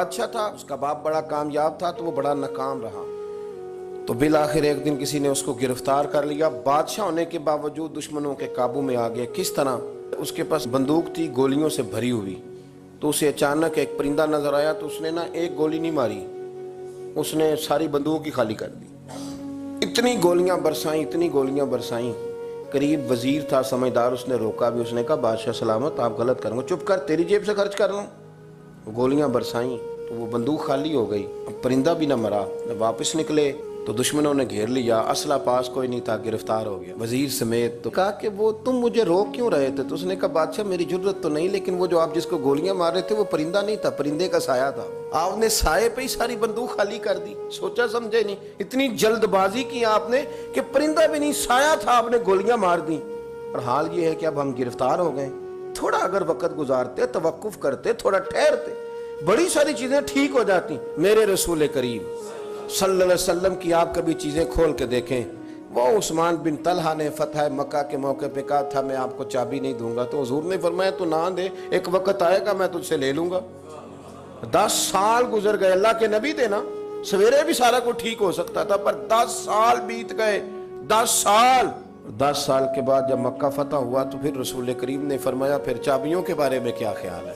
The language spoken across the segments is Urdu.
بادشاہ تھا, اس کا باپ بڑا کامیاب تھا تو وہ بڑا ناکام رہا. تو بالآخر ایک دن کسی نے اس کو گرفتار کر لیا. بادشاہ ہونے کے باوجود دشمنوں کے قابو میں آ گیا. کس طرح؟ اس کے پاس بندوق تھی گولیوں سے بھری ہوئی. تو اسے اچانک ایک پرندہ نظر آیا تو اس نے ایک گولی نہیں ماری, اس نے ساری بندوق ہی خالی کر دی. اتنی گولیاں برسائیں. قریب وزیر تھا سمجھدار, اس نے روکا بھی. اس نے کہا بادشاہ سلامت, آپ غلط کریں گے, چپ کر, تیری جیب سے خرچ کر لوں. گولیاں برسائیں تو وہ بندوق خالی ہو گئی. اب پرندہ بھی نہ مرا. جب واپس نکلے تو دشمنوں نے گھیر لیا, اسلحہ پاس کوئی نہیں تھا, گرفتار ہو گیا وزیر سمیت. تو کہا کہ وہ تم مجھے روک کیوں رہے تھے؟ تو اس نے کہا بادشاہ میری جرت تو نہیں, لیکن وہ جو آپ جس کو گولیاں مار رہے تھے وہ پرندہ نہیں تھا, پرندے کا سایہ تھا. آپ نے سائے پہ ہی ساری بندوق خالی کر دی. سوچا سمجھے نہیں, اتنی جلد بازی کی آپ نے کہ پرندہ بھی نہیں, سایہ تھا, آپ نے گولیاں مار دی. اور حال یہ ہے کہ اب ہم گرفتار ہو گئے. تھوڑا اگر وقت گزارتے, توقف کرتے, تھوڑا ٹھہرتے, بڑی ساری چیزیں ٹھیک ہو جاتی. میرے رسول کریم صلی اللہ علیہ وسلم کی آپ کبھی چیزیں کھول کے دیکھیں. وہ عثمان بن طلحہ نے فتح مکہ کے موقع پہ کہا تھا میں آپ کو چابی نہیں دوں گا, تو حضور نے فرمایا تو نہ دے, ایک وقت آئے گا میں تجھ سے لے لوں گا. 10 سال گزر گئے, اللہ کے نبی تھے نا, سویرے بھی سارا کچھ ٹھیک ہو سکتا تھا, پر 10 سال بیت گئے. 10 سال کے بعد جب مکہ فتح ہوا تو پھر رسول کریم نے فرمایا پھر چابیوں کے بارے میں کیا خیال ہے؟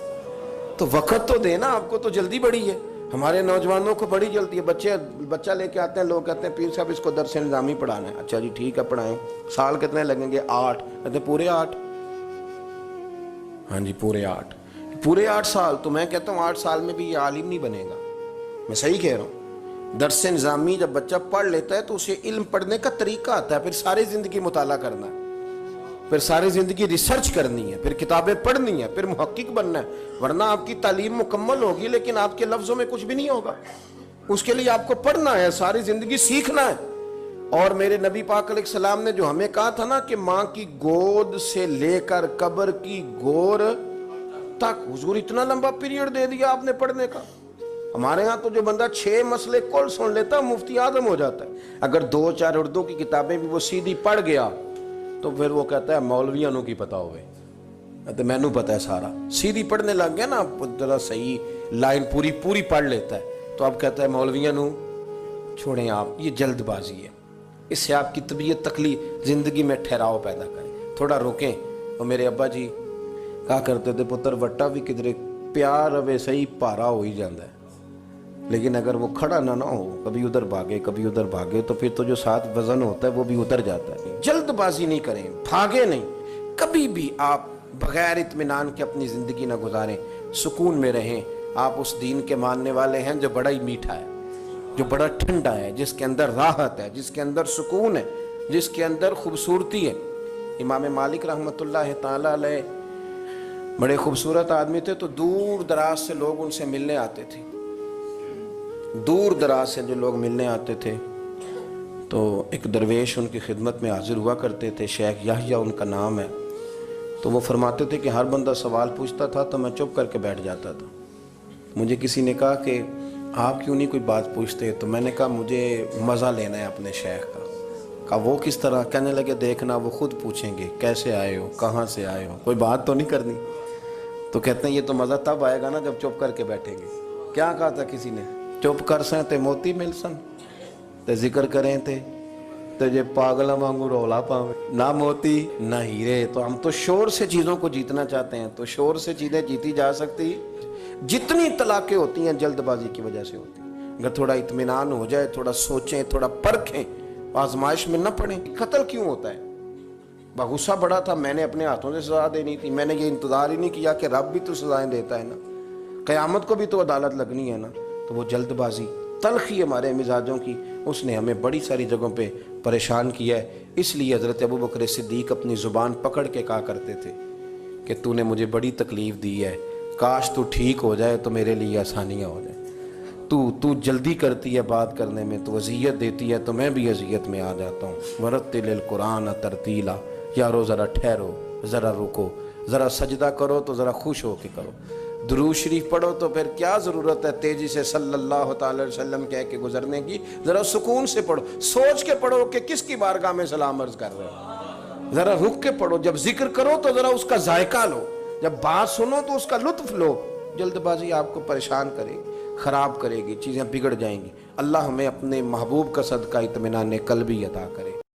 تو وقت تو دینا, آپ کو تو جلدی بڑی ہے. ہمارے نوجوانوں کو بڑی جلدی ہے. بچہ لے کے آتے ہیں, لوگ کہتے ہیں پیر صاحب اس کو درس نظامی پڑھانا ہے. اچھا جی ٹھیک ہے پڑھائیں. سال کتنے لگیں گے؟ 8. کہتے پورے 8؟ ہاں جی پورے 8 سال. تو میں کہتا ہوں 8 سال میں بھی یہ عالم نہیں بنے گا. میں صحیح کہہ رہا ہوں. درس نظامی جب بچہ پڑھ لیتا ہے تو اسے علم پڑھنے کا طریقہ آتا ہے, پھر ساری زندگی مطالعہ کرنا ہے, پھر ساری زندگی ریسرچ کرنی ہے, پھر کتابیں پڑھنی ہے, پھر محقق بننا ہے. ورنہ آپ کی تعلیم مکمل ہوگی لیکن آپ کے لفظوں میں کچھ بھی نہیں ہوگا. اس کے لیے آپ کو پڑھنا ہے, ساری زندگی سیکھنا ہے. اور میرے نبی پاک علیہ السلام نے جو ہمیں کہا تھا نا کہ ماں کی گود سے لے کر قبر کی گور تک, حضور اتنا لمبا پیریڈ دے دیا آپ نے پڑھنے کا. ہمارے ہاں تو جو بندہ 6 مسئلے کل سن لیتا ہے مفتی اعظم ہو جاتا ہے. اگر 2-4 اردو کی کتابیں بھی وہ سیدھی پڑھ گیا تو پھر وہ کہتا ہے مولویاں نو کی پتا ہوئے, تو میں نو پتا ہے سارا. سیدھی پڑھنے لگ گیا نا, ذرا صحیح لائن پوری پڑھ لیتا ہے تو اب کہتا ہے مولویاں نو چھوڑیں آپ, یہ جلد بازی ہے. اس سے آپ کی طبیعت تکلیف, زندگی میں ٹھہراؤ پیدا کریں, تھوڑا روکیں. اور میرے ابا جی کہا کرتے تھے پتر وٹا بھی کدھر پیار روے صحیح پارا ہو ہی جاتا ہے, لیکن اگر وہ کھڑا نہ ہو, کبھی ادھر بھاگے تو پھر تو جو ساتھ وزن ہوتا ہے وہ بھی ادھر جاتا ہے. جلد بازی نہیں کریں, بھاگے نہیں. کبھی بھی آپ بغیر اطمینان کے اپنی زندگی نہ گزاریں, سکون میں رہیں. آپ اس دین کے ماننے والے ہیں جو بڑا ہی میٹھا ہے, جو بڑا ٹھنڈا ہے, جس کے اندر راحت ہے, جس کے اندر سکون ہے, جس کے اندر خوبصورتی ہے. امام مالک رحمۃ اللہ تعالی علیہ بڑے خوبصورت آدمی تھے, تو دور دراز سے لوگ ان سے ملنے آتے تھے. دور دراز سے جو لوگ ملنے آتے تھے تو ایک درویش ان کی خدمت میں حاضر ہوا کرتے تھے, شیخ یحییٰ ان کا نام ہے. تو وہ فرماتے تھے کہ ہر بندہ سوال پوچھتا تھا تو میں چپ کر کے بیٹھ جاتا تھا. مجھے کسی نے کہا کہ آپ کیوں نہیں کوئی بات پوچھتے؟ تو میں نے کہا مجھے مزہ لینا ہے اپنے شیخ کا. کہا وہ کس طرح؟ کہنے لگے دیکھنا وہ خود پوچھیں گے کیسے آئے ہو, کہاں سے آئے ہو, کوئی بات تو نہیں کرنی. تو کہتے ہیں یہ تو مزہ تب آئے گا نا جب چپ کر کے بیٹھیں گے. کیا کہا تھا کسی نے؟ چپ کر سن تے موتی مل سن, تے ذکر کریں تے جے پاگلا وانگو رولا پاویں, نہ موتی نہ ہیرے. تو ہم تو شور سے چیزوں کو جیتنا چاہتے ہیں, تو شور سے چیزیں جیتی جا سکتی. جتنی طلاقیں ہوتی ہیں جلد بازی کی وجہ سے ہوتی ہیں. اگر تھوڑا اطمینان ہو جائے, تھوڑا سوچیں, تھوڑا پرکھیں, آزمائش میں نہ پڑیں. قتل کیوں ہوتا ہے؟ غصہ بڑا تھا, میں نے اپنے ہاتھوں سے سزا دینی تھی, میں نے یہ انتظار ہی نہیں کیا کہ رب بھی تو سزائیں دیتا ہے نا, قیامت کو بھی تو عدالت لگنی ہے نا. تو وہ جلد بازی, تلخی ہمارے مزاجوں کی, اس نے ہمیں بڑی ساری جگہوں پہ پریشان کیا ہے. اس لیے حضرت ابوبکر صدیق اپنی زبان پکڑ کے کہا کرتے تھے کہ تو نے مجھے بڑی تکلیف دی ہے, کاش تو ٹھیک ہو جائے تو میرے لیے آسانیاں ہو جائیں. تو جلدی کرتی ہے بات کرنے میں, تو اذیت دیتی ہے تو میں بھی اذیت میں آ جاتا ہوں. ورتل القرآن ترتیلا, یارو ذرا ٹھہرو, ذرا رکو, ذرا سجدہ کرو تو ذرا خوش ہو کے کرو. درود شریف پڑھو تو پھر کیا ضرورت ہے تیزی سے صلی اللہ تعالی علیہ وسلم کہہ کے گزرنے کی. ذرا سکون سے پڑھو, سوچ کے پڑھو کہ کس کی بارگاہ میں سلام عرض کر رہے ہو. ذرا رک کے پڑھو, جب ذکر کرو تو ذرا اس کا ذائقہ لو, جب بات سنو تو اس کا لطف لو. جلد بازی آپ کو پریشان کرے. خراب کرے گی، چیزیں بگڑ جائیں گی۔ اللہ ہمیں اپنے محبوب کا صدقہ اطمینان قلبی عطا کرے۔